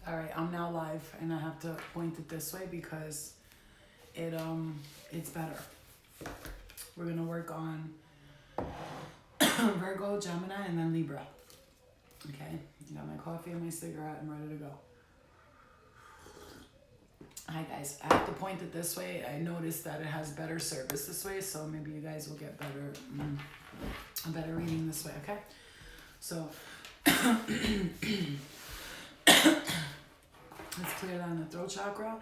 All right, I'm now live, and I have to point it this way because it's better. We're gonna work on Virgo, Gemini, and then Libra. Okay, got my coffee and my cigarette. I'm ready to go. Hi guys, I have to point it this way. I noticed that it has better service this way, so maybe you guys will get a better reading this way. Okay, so let's clear down the throat chakra.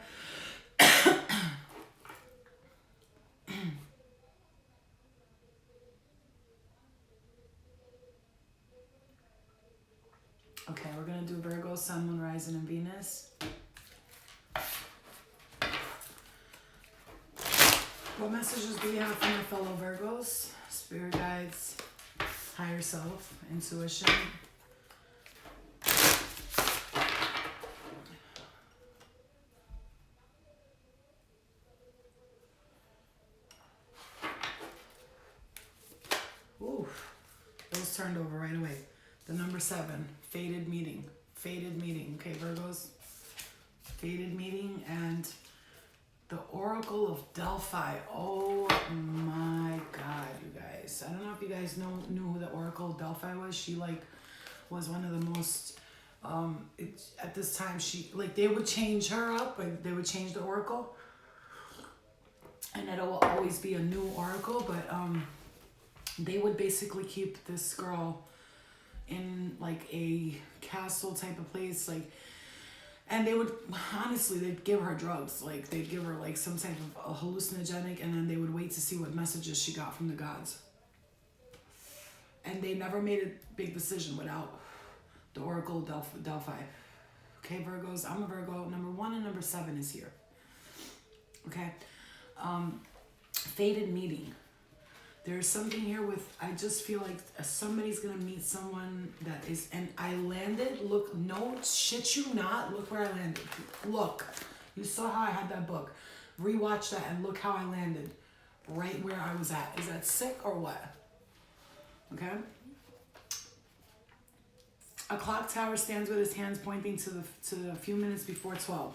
Okay, we're gonna do Virgo, Sun, Moon, Rising, and Venus. What messages do you have from your fellow Virgos? Spirit guides, higher self, intuition. Oof, those turned over right away. The number 7, fated meeting. Fated meeting, okay, Virgos? Fated meeting and the Oracle of Delphi. Oh my God, you guys. I don't know if you guys knew who the Oracle of Delphi was. She was one of the most, at this time, they would change her up, they would change the Oracle. And it'll always be a new Oracle, but they would basically keep this girl in like a castle type of place, and they would, honestly, they'd give her drugs. Like, they'd give her, like, some type of a hallucinogenic, and then they would wait to see what messages she got from the gods. And they never made a big decision without the Oracle of Delphi. Okay, Virgos, I'm a Virgo. Number 1 and number 7 is here. Okay? Fated meeting. There's something here with, I just feel like somebody's going to meet someone that is, and I landed, look, no, shit you not, look where I landed. Look, you saw how I had that book. Rewatch that and look how I landed right where I was at. Is that sick or what? Okay? A clock tower stands with his hands pointing to the few minutes before 12.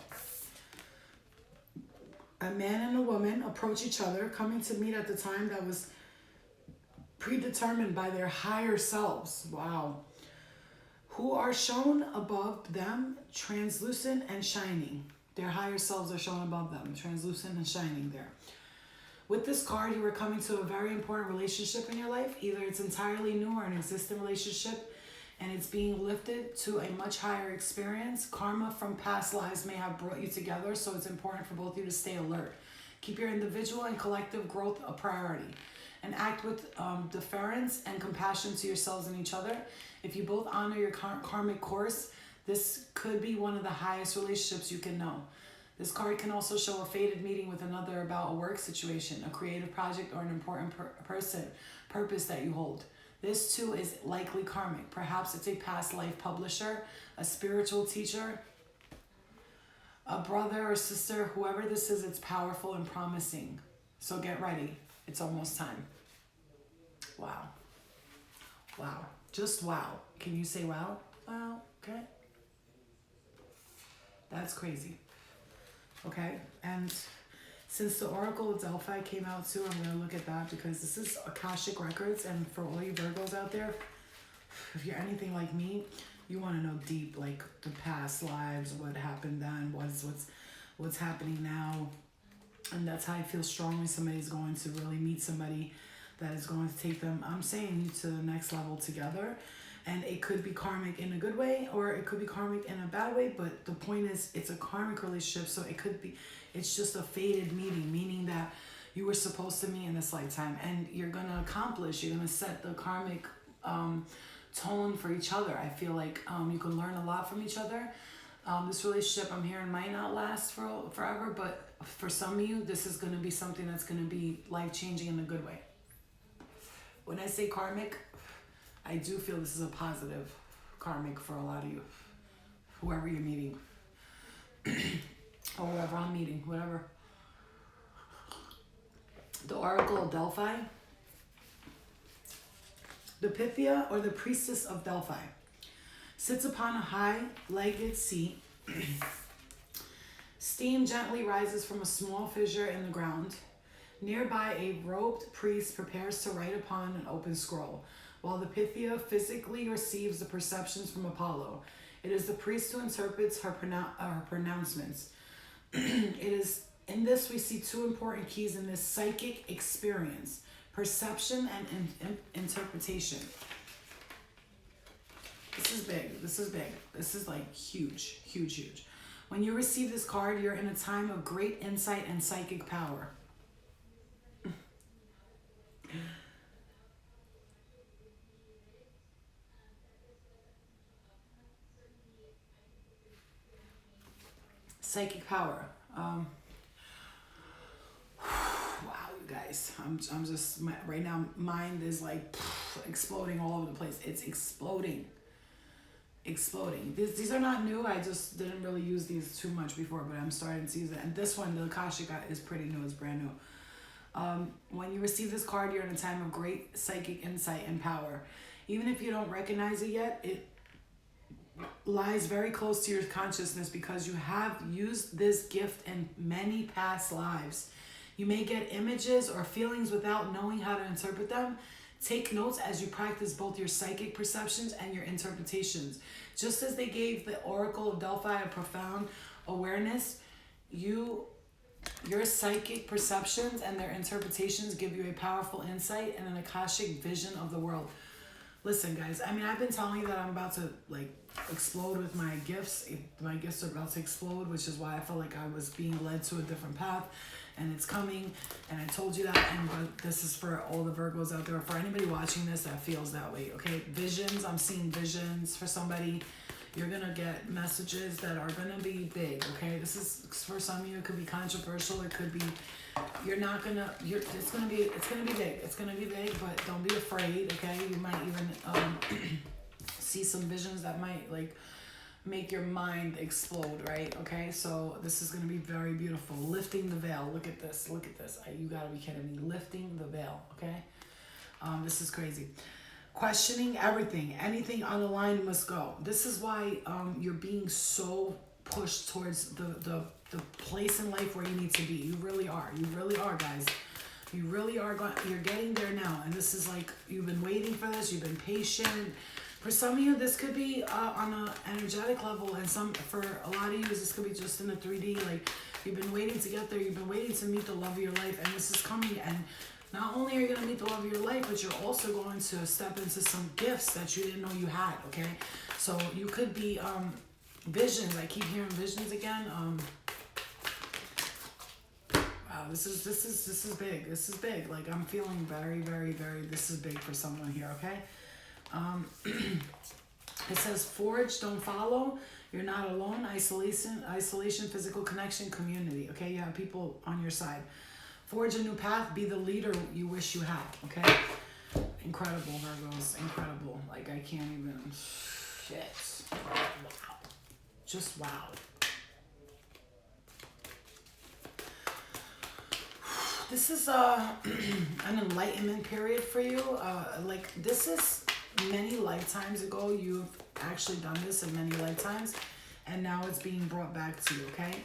A man and a woman approach each other, coming to meet at the time that was predetermined by their higher selves. Wow. Who are shown above them, translucent and shining. Their higher selves are shown above them, translucent and shining there. With this card, you are coming to a very important relationship in your life. Either it's entirely new or an existing relationship, and it's being lifted to a much higher experience. Karma from past lives may have brought you together, so it's important for both of you to stay alert. Keep your individual and collective growth a priority, and act with deference and compassion to yourselves and each other. If you both honor your karmic course, this could be one of the highest relationships you can know. This card can also show a fated meeting with another about a work situation, a creative project, or an important purpose that you hold. This too is likely karmic. Perhaps it's a past life publisher, a spiritual teacher, a brother or sister. Whoever this is, it's powerful and promising. So get ready. It's almost time. Wow. Wow. Just wow. Can you say wow? Wow. Okay. That's crazy. Okay. And since the Oracle of Delphi came out too, I'm going to look at that because this is Akashic Records. And for all you Virgos out there, if you're anything like me, you want to know deep, like the past lives, what happened then, what's happening now. And that's how I feel strongly somebody's going to really meet somebody that is going to take them, I'm saying, you to the next level together. And it could be karmic in a good way, or it could be karmic in a bad way. But the point is, it's a karmic relationship. So it's just a fated meeting, meaning that you were supposed to meet in this lifetime. And you're going to accomplish, you're going to set the karmic tone for each other. I feel like you can learn a lot from each other. This relationship, I'm hearing, might not last forever, but for some of you, this is going to be something that's going to be life-changing in a good way. When I say karmic, I do feel this is a positive karmic for a lot of you, whoever you're meeting, or whoever I'm meeting, whatever. The Oracle of Delphi, the Pythia, or the Priestess of Delphi, sits upon a high-legged seat Steam gently rises from a small fissure in the ground. Nearby, a robed priest prepares to write upon an open scroll, while the Pythia physically receives the perceptions from Apollo. It is the priest who interprets her pronouncements. It is in this we see two important keys in this psychic experience: perception and interpretation. This is big. This is big. This is like huge, huge, huge. When you receive this card, you're in a time of great insight and psychic power. Psychic power. Wow, you guys. I'm just, right now, mind is like exploding all over the place. It's exploding. Exploding. These are not new. I just didn't really use these too much before, but I'm starting to use it. And this one, the Akashic, is pretty new. It's brand new. When you receive this card, you're in a time of great psychic insight and power. Even if you don't recognize it yet, it lies very close to your consciousness because you have used this gift in many past lives. You may get images or feelings without knowing how to interpret them. Take notes as you practice both your psychic perceptions and your interpretations. Just as they gave the Oracle of Delphi a profound awareness, your psychic perceptions and their interpretations give you a powerful insight and an Akashic vision of the world. Listen, guys, I mean, I've been telling you that I'm about to, like, explode with my gifts. My gifts are about to explode, which is why I felt like I was being led to a different path. And it's coming, and I told you that, but this is for all the Virgos out there, for anybody watching this that feels that way, okay? Visions, I'm seeing visions for somebody. You're gonna get messages that are gonna be big, okay? This is, for some of you, it could be controversial, it could be, it's gonna be big, it's gonna be big, but don't be afraid, okay? You might even see some visions that might, like, make your mind explode, right? Okay, so this is going to be very beautiful. Lifting the veil. Look at this. Look at this. You got to be kidding me. Lifting the veil, okay? This is crazy. Questioning everything. Anything unaligned must go. This is why you're being so pushed towards the place in life where you need to be. You really are. You really are, guys. You really are going. You're getting there now. And this is like, you've been waiting for this. You've been patient. For some of you, this could be on an energetic level, and for a lot of you, this could be just in a 3D. Like, you've been waiting to get there. You've been waiting to meet the love of your life, and this is coming. And not only are you going to meet the love of your life, but you're also going to step into some gifts that you didn't know you had, okay? So you could be visions. I keep hearing visions again. Wow, this is big. This is big. Like, I'm feeling very, very, very, this is big for someone here, okay? It says forge, don't follow. You're not alone. Isolation, physical connection, community. Okay, you have people on your side. Forge a new path. Be the leader you wish you had. Okay, incredible, Virgos. Incredible. Like, I can't even. Shit. Wow. Just wow. This is an enlightenment period for you. Like, this is many lifetimes ago. You've actually done this in many lifetimes, and now it's being brought back to you, okay?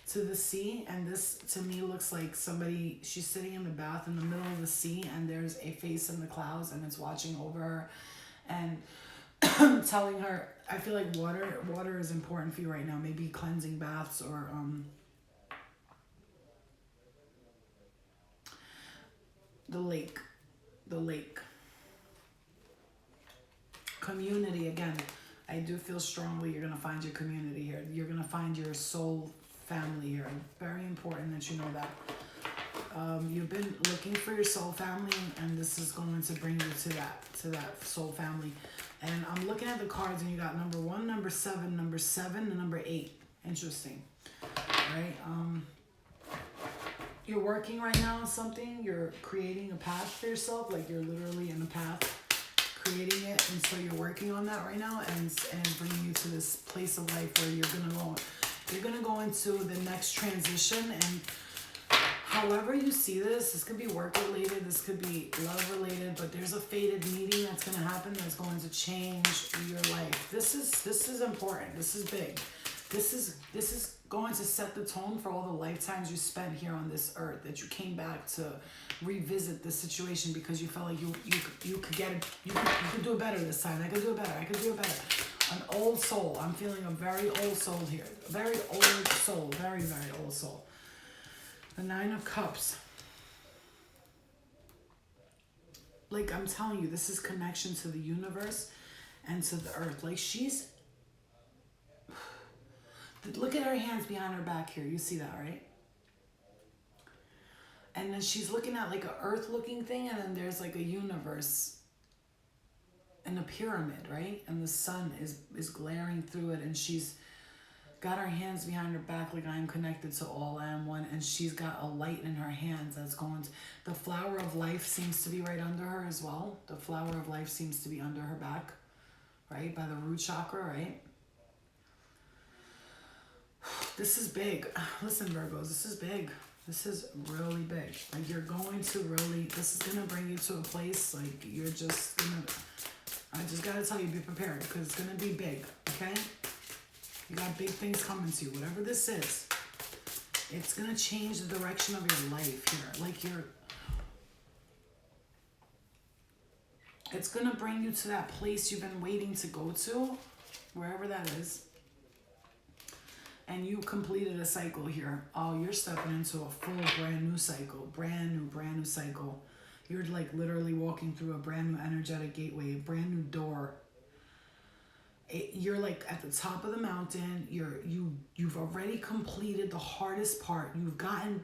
To the sea, and this to me looks like somebody, she's sitting in the bath in the middle of the sea, and there's a face in the clouds, and it's watching over her and telling her, I feel like water is important for you right now. Maybe cleansing baths or the lake. Community, again, I do feel strongly you're going to find your community here. You're going to find your soul family here. Very important that you know that. You've been looking for your soul family, and this is going to bring you to that soul family. And I'm looking at the cards, and you got number 1, number 7, and number 8. Interesting, right? You're working right now on something. You're creating a path for yourself, like you're literally in a path, creating it, and so you're working on that right now, and bringing you to this place of life where you're gonna go into the next transition. And however you see this could be work related, this could be love related, but there's a fated meeting that's gonna happen that's going to change your life. This is important. This is big. This is going to set the tone for all the lifetimes you spent here on this earth, that you came back to revisit the situation because you felt like you could get it, you could do it better this time. I could do it better. I could do it better. An old soul. I'm feeling a very old soul here. A very old soul. Very, very old soul. The Nine of Cups. Like I'm telling you, this is connection to the universe and to the earth. Like she's... Look at her hands behind her back here. You see that, right? And then she's looking at like a earth looking thing, and then there's like a universe and a pyramid, right? And the sun is glaring through it, and she's got her hands behind her back like I am connected to all, I am one, and she's got a light in her hands that's going to... The flower of life seems to be right under her as well. The flower of life seems to be under her back, right? By the root chakra, right? This is big. Listen, Virgos, this is big. This is really big. Like you're going to really... This is going to bring you to a place like you're just going to... I just got to tell you, be prepared because it's going to be big, okay? You got big things coming to you. Whatever this is, it's going to change the direction of your life here. Like it's going to bring you to that place you've been waiting to go to, wherever that is. And you completed a cycle here. Oh, you're stepping into a full brand new cycle. Brand new cycle. You're like literally walking through a brand new energetic gateway, a brand new door. You're like at the top of the mountain. You've already completed the hardest part. You've gotten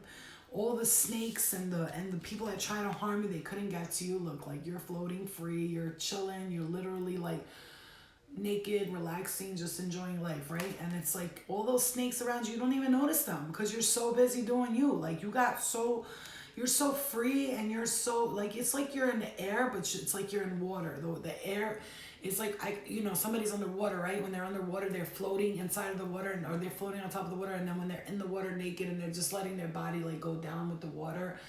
all the snakes and the people that try to harm you, they couldn't get to you. Look, like you're floating free, you're chilling, you're literally like naked, relaxing, just enjoying life, right? And it's like all those snakes around you don't even notice them because you're so busy doing you. Like you're so free, and you're so like, it's like you're in the air, but it's like you're in water. The air is like, somebody's underwater, right? When they're underwater, they're floating inside of the water, or they're floating on top of the water, and then when they're in the water naked and they're just letting their body like go down with the water,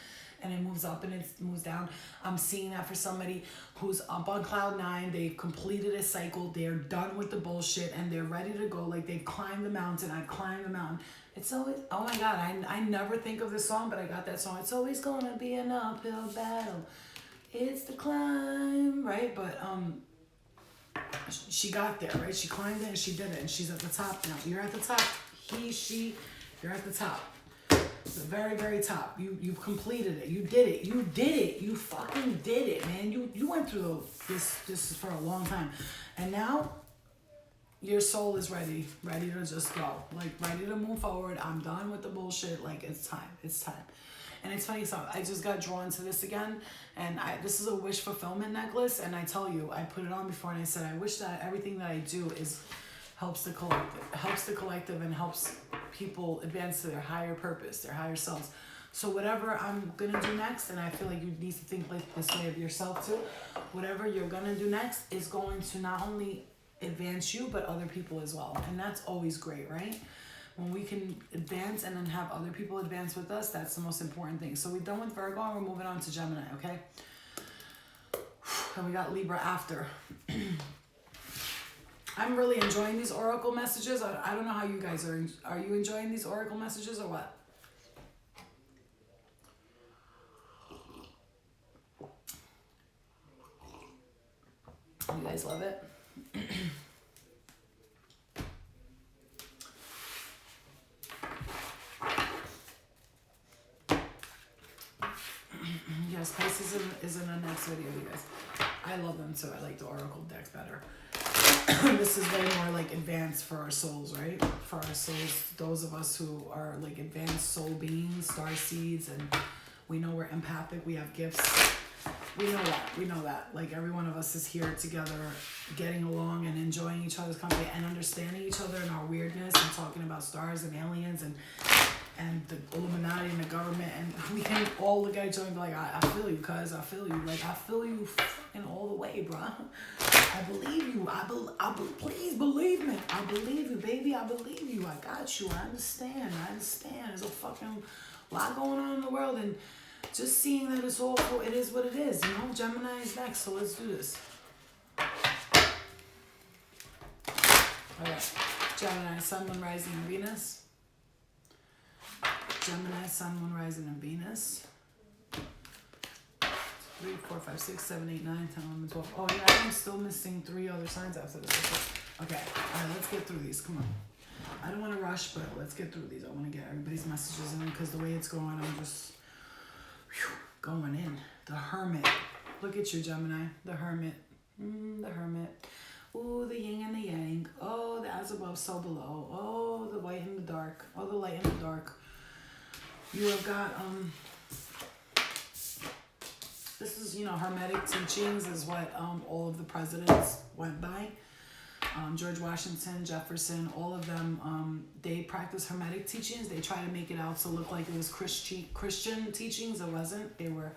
and it moves up and it moves down. I'm seeing that for somebody who's up on cloud 9. They've completed a cycle. They're done with the bullshit and they're ready to go. Like they've climbed the mountain. I climbed the mountain. It's always, oh my God, I never think of this song, but I got that song. It's always gonna be an uphill battle. It's the climb, right? But she got there, right? She climbed it and she did it, and she's at the top now. You're at the top. You're at the top. The very, very top. You've completed it. You did it. You fucking did it, man. You went through this for a long time. And now your soul is ready to just go. Like ready to move forward. I'm done with the bullshit. Like it's time. And it's funny, so I just got drawn to this again, and this is a wish fulfillment necklace, and I tell you, I put it on before and I said, I wish that everything that I do helps the collective and helps people advance to their higher purpose, their higher selves. So whatever I'm gonna do next, and I feel like you need to think like this way of yourself too, whatever you're gonna do next is going to not only advance you, but other people as well. And that's always great, right? When we can advance and then have other people advance with us, that's the most important thing. So we're done with Virgo and we're moving on to Gemini, okay? And we got Libra after. I'm really enjoying these oracle messages. I don't know how you guys are. Are you enjoying these oracle messages or what? You guys love it? Yes, Pisces is in the next video, you guys. I love them too. I like the oracle decks better. This is way more like advanced for our souls, right? For our souls, those of us who are like advanced soul beings, star seeds, and we know we're empathic, we have gifts. We know that. Like every one of us is here together, getting along and enjoying each other's company and understanding each other and our weirdness and talking about stars and aliens and the Illuminati and the government, and we can all look at each other and be like, I feel you, cuz I feel you. Like, I feel you fucking all the way, bro. I believe you. Please believe me. I believe you, baby. I believe you. I got you. I understand. There's a fucking lot going on in the world, and just seeing that it's all, it is what it is, you know? Gemini is next, so let's do this. All right. Gemini, Sun, Moon, Rising, and Venus. Gemini, Sun, Moon, Rising, and Venus. 3, 4, 5, 6, 7, 8, 9, 10, 11, 12. Oh yeah, I'm still missing 3 other signs after this. Okay, alright, let's get through these. Come on. I don't want to rush, but let's get through these. I want to get everybody's messages in because the way it's going, I'm just going in. The Hermit. Look at you, Gemini. The Hermit. The Hermit. Ooh, the yin and the yang. Oh, the as above, so below. Oh, the white and the dark. Oh, the light and the dark. You have got, this is, Hermetic teachings is what all of the presidents went by. George Washington, Jefferson, all of them, they practice Hermetic teachings. They try to make it out to look like it was Christian teachings. It wasn't. They were,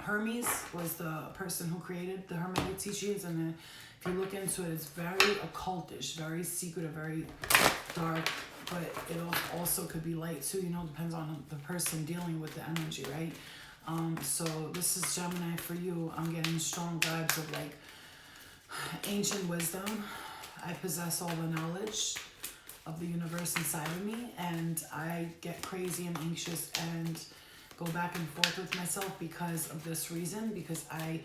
Hermes was the person who created the Hermetic teachings. And then if you look into it, it's very occultish, very secretive, very dark. But it also could be light too, depends on the person dealing with the energy, right? So this is Gemini for you. I'm getting strong vibes of like ancient wisdom. I possess all the knowledge of the universe inside of me, and I get crazy and anxious and go back and forth with myself because of this reason, because I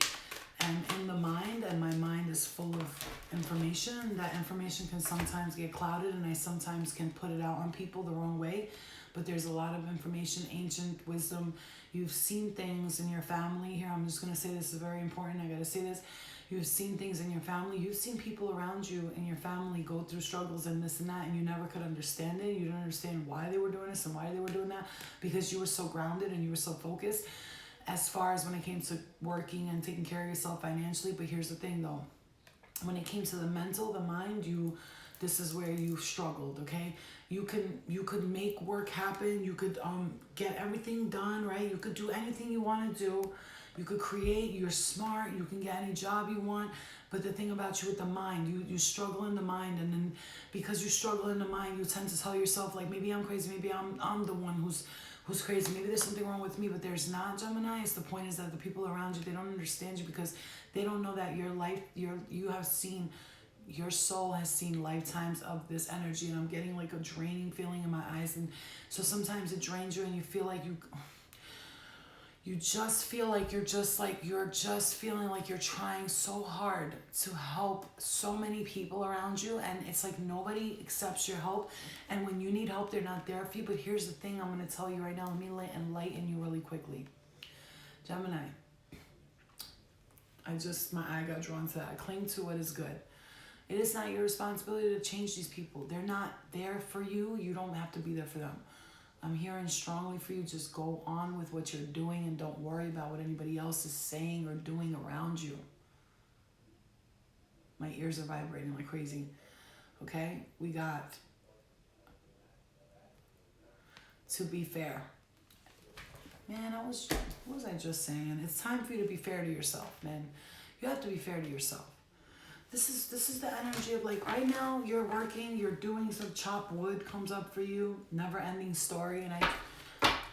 am in the mind and my mind is full of information. That information can sometimes get clouded and I sometimes can put it out on people the wrong way, but there's a lot of information, ancient wisdom. You've seen things in your family here. I'm just going to say this is very important. I got to say this. You've seen things in your family. You've seen people around you in your family go through struggles and this and that, and you never could understand it. You didn't understand why they were doing this and why they were doing that because you were so grounded and you were so focused as far as when it came to working and taking care of yourself financially. But here's the thing though. When it came to the mental, the mind, this is where you struggled, okay? You could make work happen. You could get everything done, right? You could do anything you want to do. You could create, you're smart, you can get any job you want. But the thing about you with the mind, you struggle in the mind, and then because you struggle in the mind, you tend to tell yourself like, maybe I'm crazy, maybe I'm the one who's crazy, maybe there's something wrong with me, but there's not, Gemini. The point is that the people around you, they don't understand you because they don't know that your life, your soul has seen lifetimes of this energy, and I'm getting like a draining feeling in my eyes, and so sometimes it drains you and you feel like you just feel like you're just feeling like you're trying so hard to help so many people around you, and it's like nobody accepts your help, and when you need help, they're not there for you. But here's the thing I'm going to tell you right now. Let me enlighten you really quickly. Gemini, my eye got drawn to that. Cling to what is good. It is not your responsibility to change these people. They're not there for you. You don't have to be there for them. I'm hearing strongly for you. Just go on with what you're doing and don't worry about what anybody else is saying or doing around you. My ears are vibrating like crazy. Okay? We got to be fair. Man, what was I just saying? It's time for you to be fair to yourself, man. You have to be fair to yourself. This is the energy of like right now you're working, you're doing some chopped wood comes up for you, never ending story. And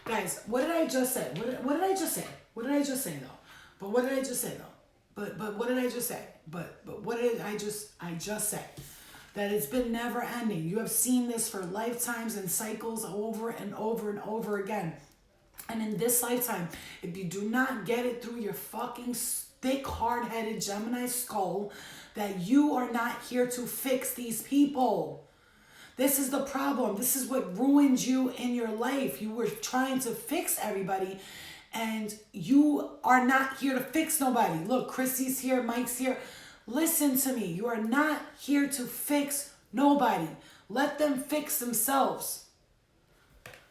guys, what did I just say? What did I just say? What did I just say though? But what did I just say though? But what did I just say? But what did I just say? That it's been never ending. You have seen this for lifetimes and cycles over and over and over again. And in this lifetime, if you do not get it through your fucking thick, hard-headed Gemini skull, that you are not here to fix these people. This is the problem. This is what ruined you in your life. You were trying to fix everybody, and you are not here to fix nobody. Look, Chrissy's here, Mike's here. Listen to me. You are not here to fix nobody. Let them fix themselves.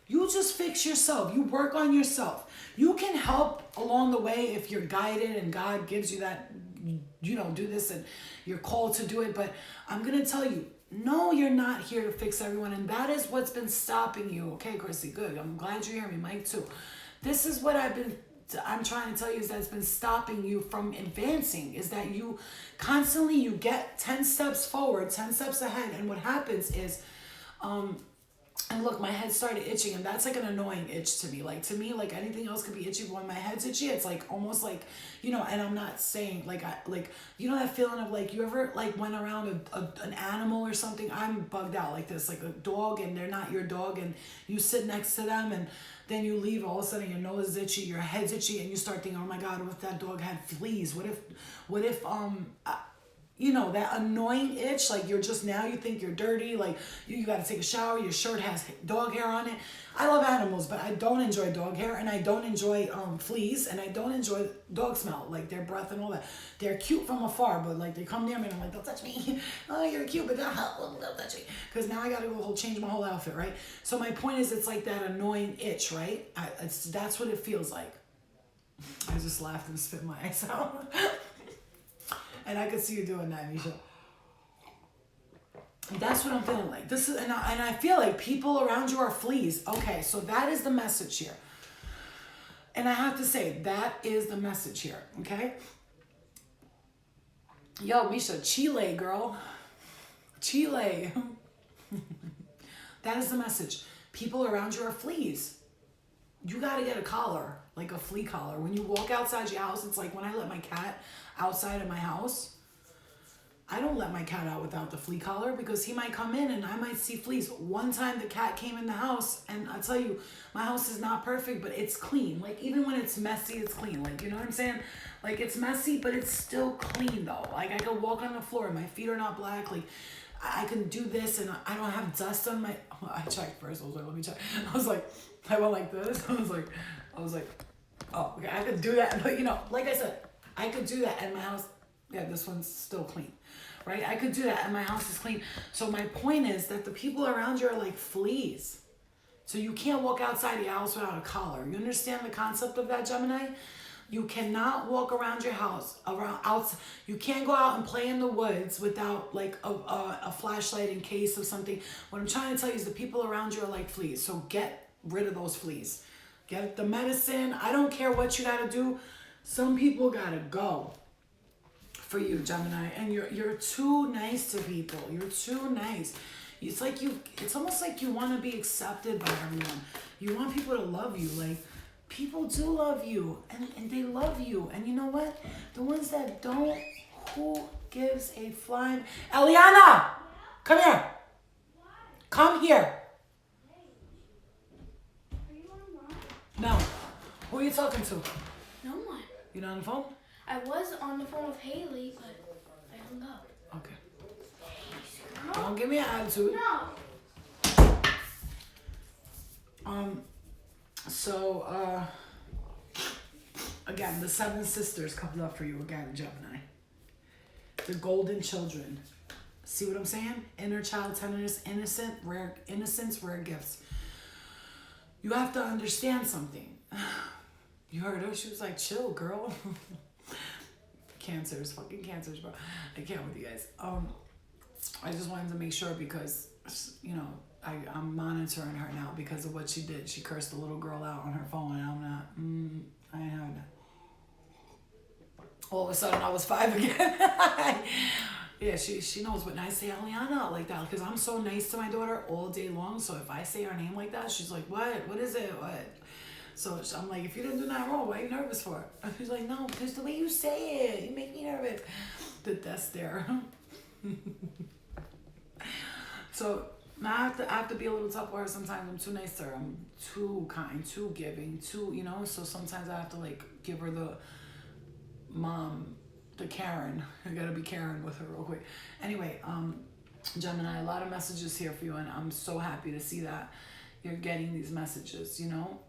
You just fix yourself. You work on yourself. You can help along the way if you're guided and God gives you that, do this and you're called to do it. But I'm going to tell you, no, you're not here to fix everyone. And that is what's been stopping you. Okay, Chrissy, good. I'm glad you hear me. Mike, too. This is what I'm trying to tell you is that it's been stopping you from advancing, is that you constantly, you get 10 steps forward, 10 steps ahead. And what happens is, And look, my head started itching, and that's like an annoying itch to me. Like, to me, like anything else could be itchy, but when my head's itchy, it's like almost like, you know, and I'm not saying like, you know, that feeling of like, you ever like went around an animal or something? I'm bugged out like this, like a dog, and they're not your dog, and you sit next to them, and then you leave, all of a sudden your nose is itchy, your head's itchy, and you start thinking, oh my God, what if that dog had fleas? What if, you know, that annoying itch, like you're just, now you think you're dirty, like you got to take a shower, your shirt has dog hair on it. I love animals, but I don't enjoy dog hair, and I don't enjoy fleas, and I don't enjoy dog smell, like their breath and all that. They're cute from afar, but like they come near me and I'm like, don't touch me. Oh, you're cute, but don't touch me. Because now I got to go change my whole outfit, right? So my point is, it's like that annoying itch, right? That's what it feels like. I just laughed and spit my eyes out. And I could see you doing that, Misha. That's what I'm feeling like. This is, and I feel like people around you are fleas. Okay, so that is the message here. And I have to say, that is the message here, okay? Yo, Misha, Chile, girl. Chile. That is the message. People around you are fleas. You got to get a collar, like a flea collar. When you walk outside your house, it's like when I let my cat outside of my house, I don't let my cat out without the flea collar, because he might come in and I might see fleas. One time the cat came in the house, and I tell you, my house is not perfect, but it's clean. Like, even when it's messy, it's clean. Like, you know what I'm saying? Like, it's messy, but it's still clean though. Like, I can walk on the floor, my feet are not black. Like, I can do this, and I don't have dust on my, I checked first. I was like, let me check. I was like, I went like this. I was like, oh, okay, I could do that. But you know, like I said, I could do that, and my house, yeah, this one's still clean, right? I could do that, and my house is clean. So my point is that the people around you are like fleas. So you can't walk outside your house without a collar. You understand the concept of that, Gemini? You cannot walk around your house, outside. You can't go out and play in the woods without like a flashlight in case of something. What I'm trying to tell you is the people around you are like fleas. So get rid of those fleas. Get the medicine. I don't care what you got to do. Some people got to go for you, Gemini. And you're too nice to people. You're too nice. It's like it's almost like you want to be accepted by everyone. You want people to love you. Like, people do love you, and they love you. And you know what? The ones that don't, who gives a flying... Eliana! Come here. Come here. Are you online? No. Who are you talking to? No one. You not on the phone? I was on the phone with Haley, but I hung up. Okay. Don't give me an attitude. No. So, again, the seven sisters coupled up for you again, Gemini. The golden children. See what I'm saying? Inner child tenderness, innocence, rare gifts. You have to understand something. You heard her? She was like, chill, girl. Cancers, fucking cancers, bro. I can't with you guys. I just wanted to make sure because, you know, I'm monitoring her now because of what she did. She cursed a little girl out on her phone, and I'm not, I ain't having that. All of a sudden, I was 5 again. Yeah, she knows, but I say Eliana like that because I'm so nice to my daughter all day long. So if I say her name like that, she's like, what? What is it? What? So I'm like, if you didn't do that wrong, why are you nervous for it? And she's like, no, because the way you say it, you make me nervous. The death stare. So now I have to be a little tough with her sometimes. I'm too nice to her. I'm too kind, too giving, too, you know. So sometimes I have to like give her the mom, the Karen. I gotta be Karen with her real quick. Anyway, Gemini, a lot of messages here for you, and I'm so happy to see that you're getting these messages, you know.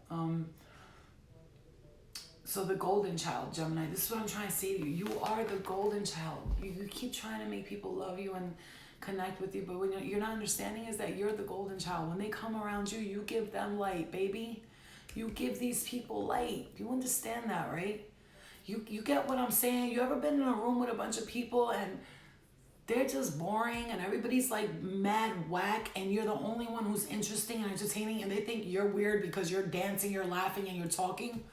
So the golden child, Gemini, this is what I'm trying to say to you. You are the golden child. You keep trying to make people love you and connect with you, but when you're not understanding is that you're the golden child. When they come around you, you give them light, baby. You give these people light. You understand that, right? You get what I'm saying? You ever been in a room with a bunch of people and they're just boring and everybody's like mad whack and you're the only one who's interesting and entertaining and they think you're weird because you're dancing, you're laughing, and you're talking?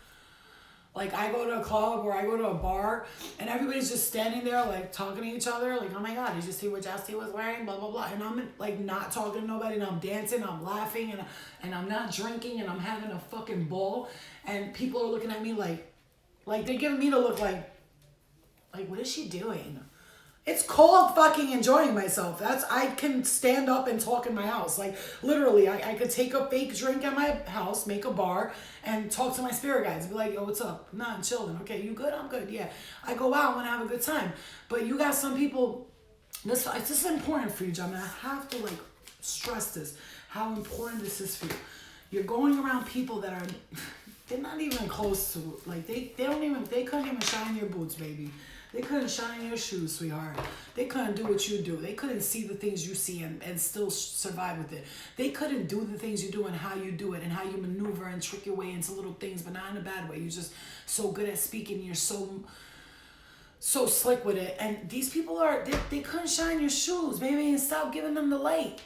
Like, I go to a club or I go to a bar and everybody's just standing there, like, talking to each other. Like, oh my God, did you see what Justy was wearing? Blah, blah, blah. And I'm, like, not talking to nobody and I'm dancing, I'm laughing, and I'm not drinking and I'm having a fucking ball. And people are looking at me like they're giving me the look like, what is she doing? It's called fucking enjoying myself. I can stand up and talk in my house. Like, literally, I could take a fake drink at my house, make a bar, and talk to my spirit guides. Be like, yo, what's up? Nah, I'm chilling. Okay, you good? I'm good. Yeah. I go out, I want to have a good time. But you got some people, this is important for you, Gemini. I have to, like, stress this, how important this is for you. You're going around people that are, they're not even close to, like, they couldn't even shine your boots, baby. They couldn't shine your shoes, sweetheart. They couldn't do what you do. They couldn't see the things you see and still survive with it. They couldn't do the things you do and how you do it and how you maneuver and trick your way into little things, but not in a bad way. You're just so good at speaking. You're so slick with it. And these people they couldn't shine your shoes, baby, and stop giving them the light.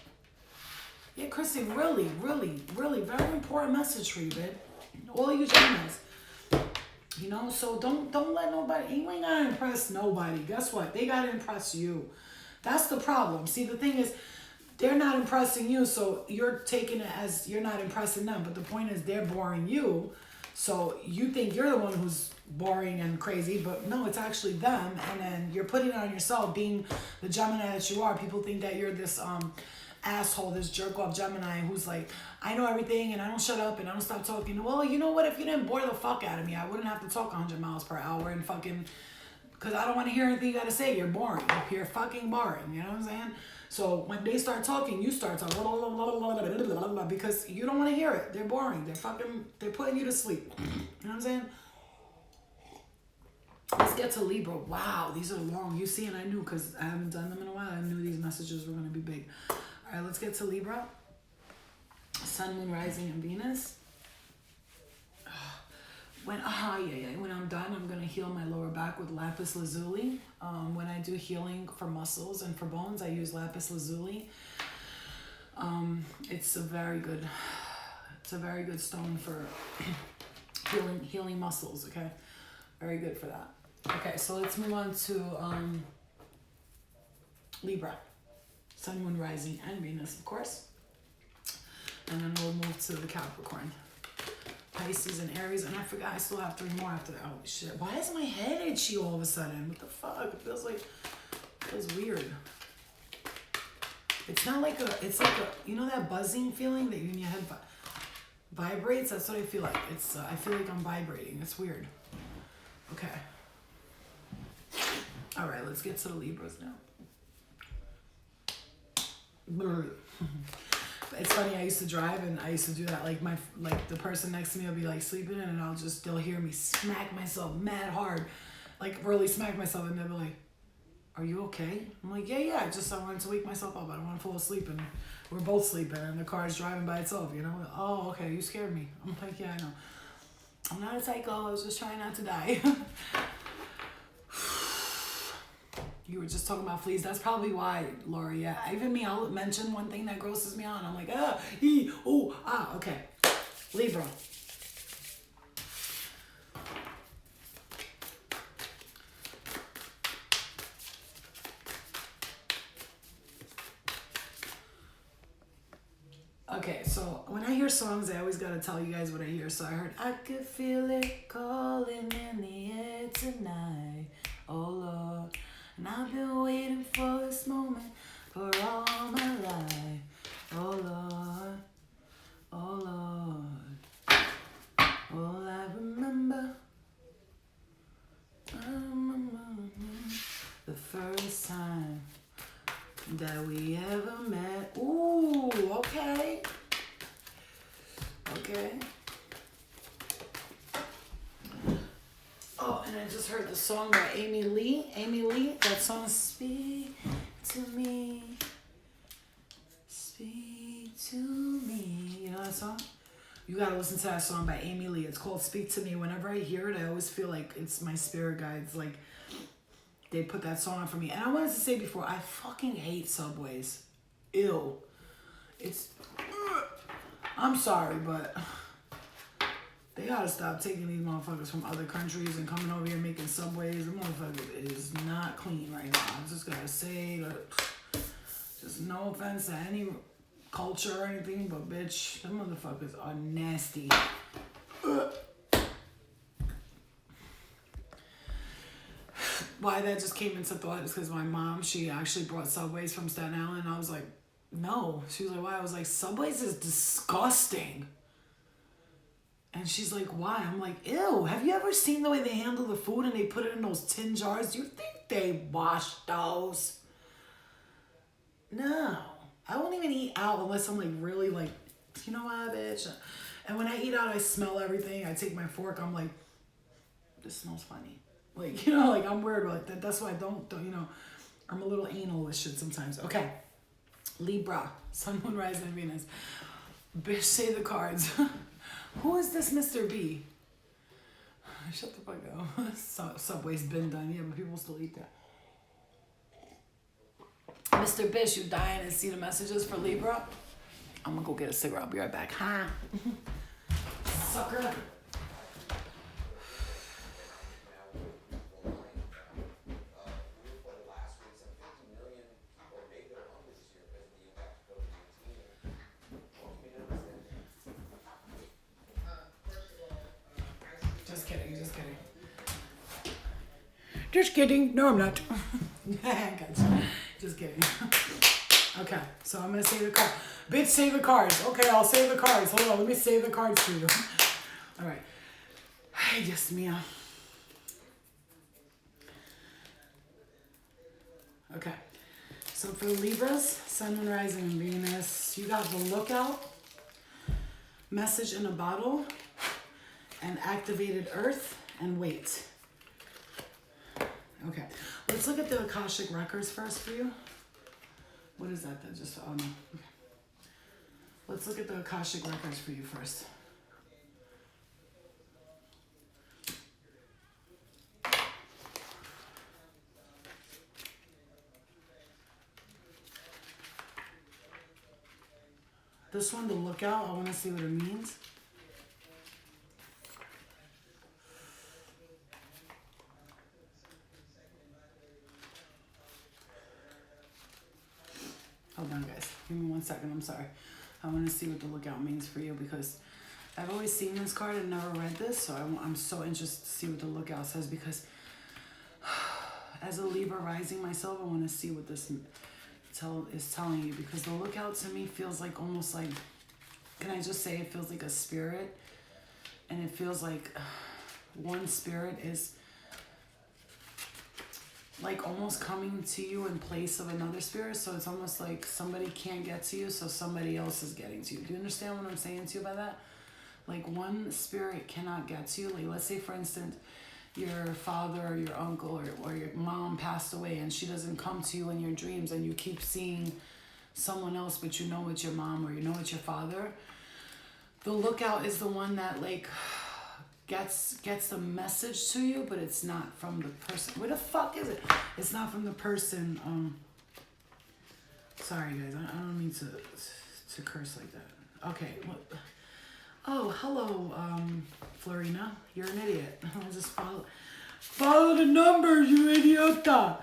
Yeah, Chrissy, really, really, really, very important message for you, babe. All of you Geminis. You know, so don't let nobody, you ain't gotta impress nobody. Guess what? They gotta impress you. That's the problem. See, the thing is, they're not impressing you, so you're taking it as you're not impressing them. But the point is, they're boring you, so you think you're the one who's boring and crazy, but no, it's actually them. And then you're putting it on yourself, being the Gemini that you are. People think that you're this asshole, this jerk off Gemini who's like, I know everything and I don't shut up and I don't stop talking. Well, you know what? If you didn't bore the fuck out of me, I wouldn't have to talk 100 miles per hour and fucking, because I don't want to hear anything you got to say. You're boring. You're fucking boring. You know what I'm saying? So when they start talking, you start talking because you don't want to hear it. They're boring. They're putting you to sleep. You know what I'm saying? Let's get to Libra. Wow, these are long. You see, and I knew because I haven't done them in a while. I knew these messages were going to be big. All right, let's get to Libra. Sun, Moon, Rising, and Venus. When I'm done, I'm going to heal my lower back with lapis lazuli. When I do healing for muscles and for bones, I use lapis lazuli. It's a very good stone for healing muscles, okay? Very good for that. Okay, so let's move on to Libra. Sun, Moon, Rising, and Venus, of course. And then we'll move to the Capricorn. Pisces and Aries. And I forgot I still have 3 more after that. Oh, shit. Why is my head itchy all of a sudden? What the fuck? It feels weird. It's not like it's like you know that buzzing feeling that you in your head vibrates? That's what I feel like. I feel like I'm vibrating. It's weird. Okay. All right, let's get to the Libras now. It's funny, I used to drive and I used to do that. Like the person next to me will be like sleeping and they'll hear me smack myself mad hard. Like really smack myself and they'll be like, are you okay? I'm like, yeah. I wanted to wake myself up. I don't want to fall asleep and we're both sleeping and the car's driving by itself, you know? Oh, okay, you scared me. I'm like, yeah, I know. I'm not a psycho, I was just trying not to die. You were just talking about fleas. That's probably why, Lori. Yeah, even me, I'll mention one thing that grosses me out. I'm like, okay. Libra. Okay, so when I hear songs, I always gotta tell you guys what I hear. So I heard, I could feel it calling in the air tonight. Oh, Lord. And I've been waiting for this moment for all my life. Oh Lord, oh Lord. All I remember the first time that we ever met. Ooh, okay. Okay. Oh, and I just heard the song by Amy Lee. Amy Lee, that song, Speak to Me. Speak to Me. You know that song? You gotta listen to that song by Amy Lee. It's called Speak to Me. Whenever I hear it, I always feel like it's my spirit guides. Like, they put that song on for me. And I wanted to say before, I fucking hate subways. Ew. I'm sorry, but They gotta stop taking these motherfuckers from other countries and coming over here making subways. The motherfucker is not clean right now. I'm just gonna say that. Just no offense to any culture or anything, but bitch, them motherfuckers are nasty. Ugh. Why that just came into thought is because my mom, she actually brought Subways from Staten Island. I was like, no. She was like, why? I was like, Subways is disgusting. And she's like, why? I'm like, ew, have you ever seen the way they handle the food and they put it in those tin jars? Do you think they wash those? No. I won't even eat out unless I'm like really like, you know what, bitch? And when I eat out, I smell everything. I take my fork, I'm like, this smells funny. Like, you know, like I'm weird like that. That's why I don't, you know, I'm a little anal with shit sometimes. Okay. Libra, Sun, Moon, Rising, and Venus. Bitch, say the cards. Who is this Mr. B? Shut the fuck up. Subway's been done, yeah, but people still eat that. Mr. Bish, you dying to see the messages for Libra? I'm gonna go get a cigarette. I'll be right back. Huh? Sucker. Just kidding, just kidding. Just kidding. No, I'm not. Gotcha. Just kidding. Okay, so I'm gonna save the card. Bitch, save the cards. Okay, I'll save the cards. Hold on, let me save the cards for you. All right. Ay, Dios mío. Okay, so for Libras, Sun, Moon, Rising, and Venus, you got the Lookout, Message in a Bottle, and Activated Earth, and Wait. Okay, let's look at the Akashic Records first for you. What is that? That just, oh no. Okay. Let's look at the Akashic Records for you first. This one, the Lookout, I want to see what it means. Hold on, guys. Give me 1 second. I'm sorry. I want to see what the Lookout means for you because I've always seen this card and never read this, so I'm so interested to see what the Lookout says because as a Libra rising myself, I want to see what this is telling you because the Lookout to me feels like almost like, can I just say it feels like a spirit, and it feels like one spirit is like almost coming to you in place of another spirit. So it's almost like somebody can't get to you, so somebody else is getting to you. Do you understand what I'm saying to you by that? Like one spirit cannot get to you. Like let's say for instance, your father or your uncle or your mom passed away and she doesn't come to you in your dreams and you keep seeing someone else, but you know it's your mom or you know it's your father. The Lookout is the one that like gets the message to you, but it's not from the person. Where the fuck is it? It's not from the person. Sorry guys, I don't mean to curse like that. Okay, what? Oh, hello, Florina. You're an idiot. I'll just follow the numbers, you idiota.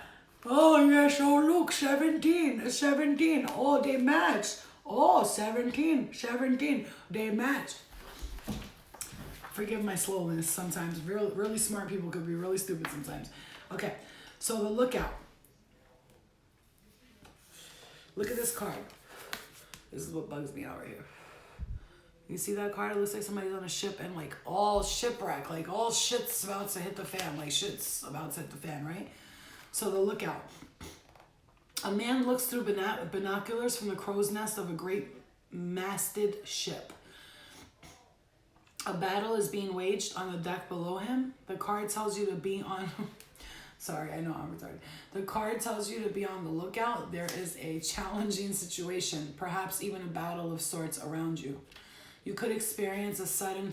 Oh yes, oh look, 17. Oh, they match. Oh, 17. They match. Forgive my slowness sometimes. Really smart people could be really stupid sometimes. Okay, so the Lookout. Look at this card. This is what bugs me out right here. You see that card? It looks like somebody's on a ship and like all shipwreck, like all shit's about to hit the fan, like shit's about to hit the fan, right? So the Lookout. A man looks through binoculars from the crow's nest of a great masted ship. A battle is being waged on the deck below him. The card tells you to be on... Sorry, I know I'm retarded. The card tells you to be on the lookout. There is a challenging situation, perhaps even a battle of sorts around you. You could experience a sudden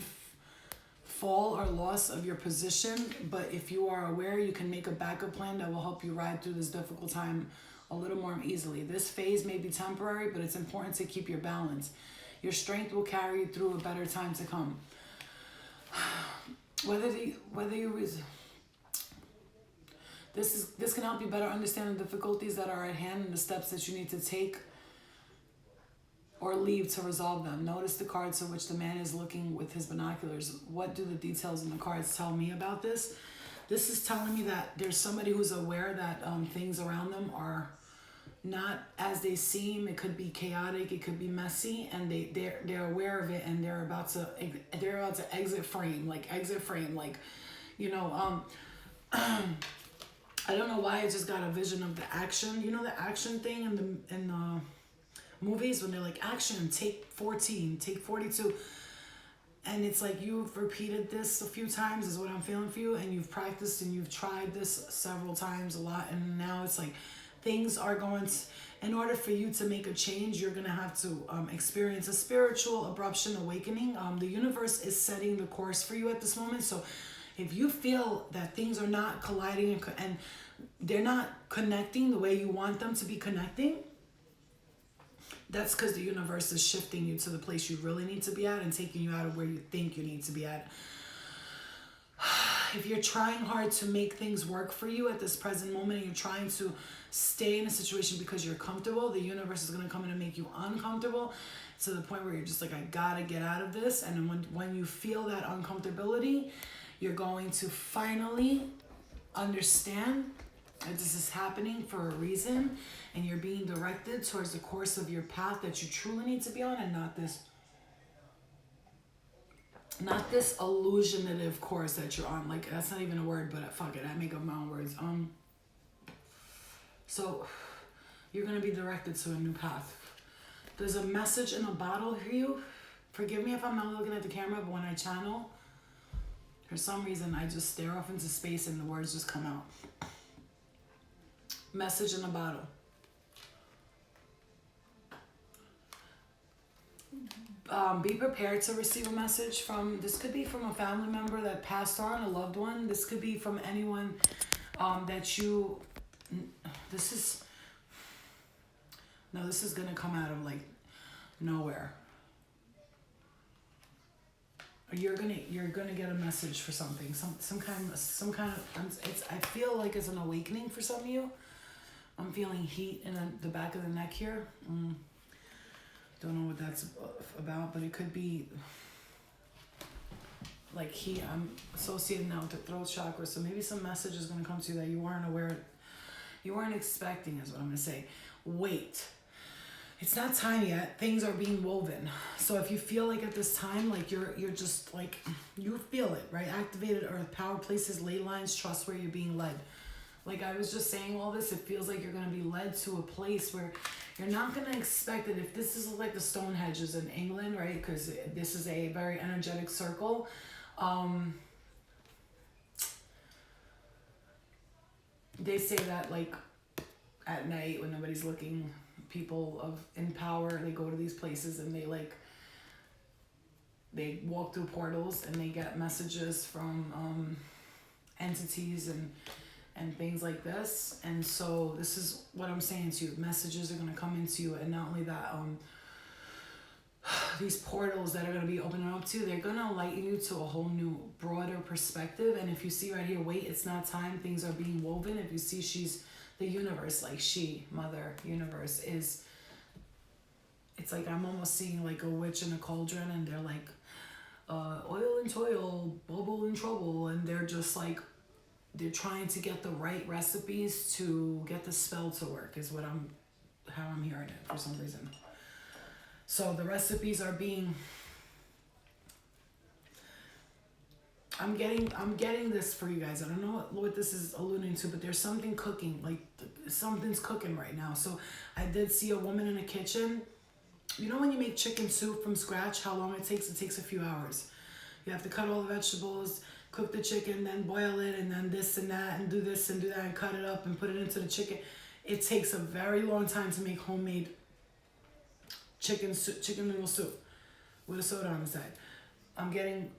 fall or loss of your position, but if you are aware, you can make a backup plan that will help you ride through this difficult time a little more easily. This phase may be temporary, but it's important to keep your balance. Your strength will carry you through a better time to come. whether you this can help you better understand the difficulties that are at hand and the steps that you need to take or leave to resolve them. Notice the cards to which the man is looking with his binoculars. What do the details in the cards tell me about this? This is telling me that there's somebody who's aware that things around them are not as they seem. It could be chaotic, it could be messy, and they're aware of it, and they're about to exit frame, you know, I don't know why I just got a vision of the action. You know the action thing in the movies when they're like action, take 14, take 42. And it's like you've repeated this a few times is what I'm feeling for you, and you've practiced and you've tried this several times a lot, and now it's like things are going to, in order for you to make a change, you're going to have to experience a spiritual abruption awakening. The universe is setting the course for you at this moment. So if you feel that things are not colliding and they're not connecting the way you want them to be connecting, that's because the universe is shifting you to the place you really need to be at and taking you out of where you think you need to be at. If you're trying hard to make things work for you at this present moment and you're trying to stay in a situation because you're comfortable, the universe is going to come in and make you uncomfortable to the point where you're just like, I gotta get out of this. And when you feel that uncomfortability, you're going to finally understand that this is happening for a reason, and you're being directed towards the course of your path that you truly need to be on, and not this illusionative course that you're on. Like, that's not even a word, but fuck it, I make up my own words. So you're gonna be directed to a new path. There's a message in a bottle for you. Forgive me if I'm not looking at the camera, but when I channel, for some reason I just stare off into space and the words just come out. Message in a bottle. Be prepared to receive a message from, this could be from a family member that passed on, a loved one. This could be from anyone that you, this is going to come out of like nowhere. You're gonna get a message for something, some kind of, I feel like it's an awakening for some of you. I'm feeling heat in the back of the neck here. Don't know what that's about, but it could be like heat. I'm associated now with the throat chakra, so maybe some message is gonna come to you that you weren't aware, you weren't expecting, is what I'm gonna say. Wait. It's not time yet. Things are being woven. So if you feel like at this time, like you're just like, you feel it, right? Activated earth, power, places, ley lines, trust where you're being led. Like I was just saying all this, it feels like you're going to be led to a place where you're not going to expect it. If this is like the Stonehenges in England, right? Because this is a very energetic circle. They say that like at night when nobody's looking, people in power, they go to these places and they walk through portals and they get messages from entities and things like this. And so this is what I'm saying to you. Messages are going to come into you, and not only that, these portals that are going to be opening up to you, they're going to enlighten you to a whole new, broader perspective. And if you see right here, wait, it's not time, things are being woven. If you see she's the universe, like she, mother, universe is, it's like I'm almost seeing like a witch in a cauldron, and they're like, oil and toil, bubble and trouble, and they're just like, they're trying to get the right recipes to get the spell to work, is how I'm hearing it for some reason. So the recipes are being, I'm getting this for you guys. I don't know what this is alluding to, but there's something cooking, like something's cooking right now. So I did see a woman in a kitchen. You know when you make chicken soup from scratch, how long it takes? It takes a few hours. You have to cut all the vegetables, cook the chicken, then boil it, and then this and that, and do this and do that, and cut it up and put it into the chicken. It takes a very long time to make homemade chicken noodle soup with a soda on the side. I'm getting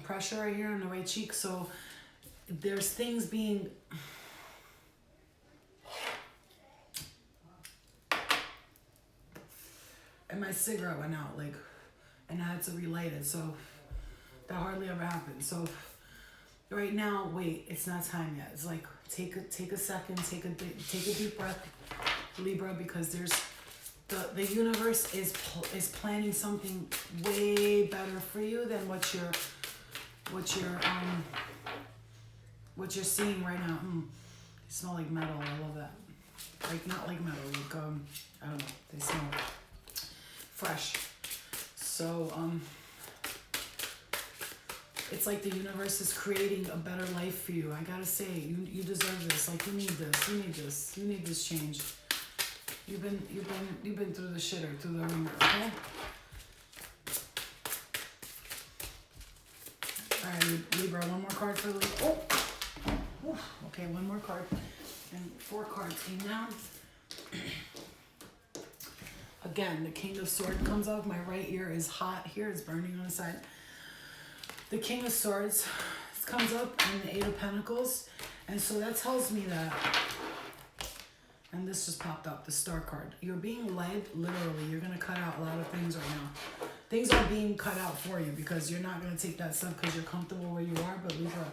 pressure right here on the right cheek, so there's things being, and my cigarette went out, like, and I had to relight it. So That hardly ever happens. So right now, wait, it's not time yet. It's like take a second, take a deep breath, Libra, because there's the universe is planning something way better for you than what you're seeing right now. You smell like metal. I love that. Like not like metal, like I don't know. They smell fresh. So it's like the universe is creating a better life for you. I gotta say, you deserve this. Like you need this. You need this. You need this change. You've been through the shitter, through the ringer, okay? All right, Libra, one more card for the Libra. Oh, okay, one more card. And 4 cards came down. Again, the King of Swords comes up. My right ear is hot here. It's burning on the side. The King of Swords comes up and the 8 of Pentacles. And so that tells me that, and this just popped up, the Star card. You're being led, literally. You're going to cut out a lot of things right now. Things are being cut out for you because you're not going to take that stuff because you're comfortable where you are. But Libra,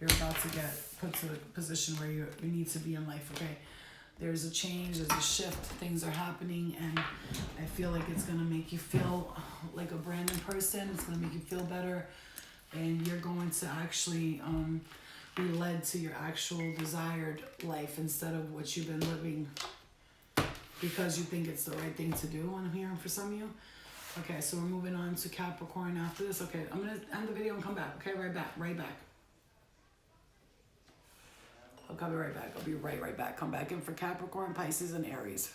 you're about to get put to the position where you need to be in life, okay? There's a change, there's a shift, things are happening, and I feel like it's going to make you feel like a brand new person. It's going to make you feel better, and you're going to actually be led to your actual desired life instead of what you've been living because you think it's the right thing to do. What I'm hearing for some of you. Okay, so we're moving on to Capricorn after this. Okay, I'm going to end the video and come back. Okay, right back. I'll be right back. I'll be right back. Come back in for Capricorn, Pisces, and Aries.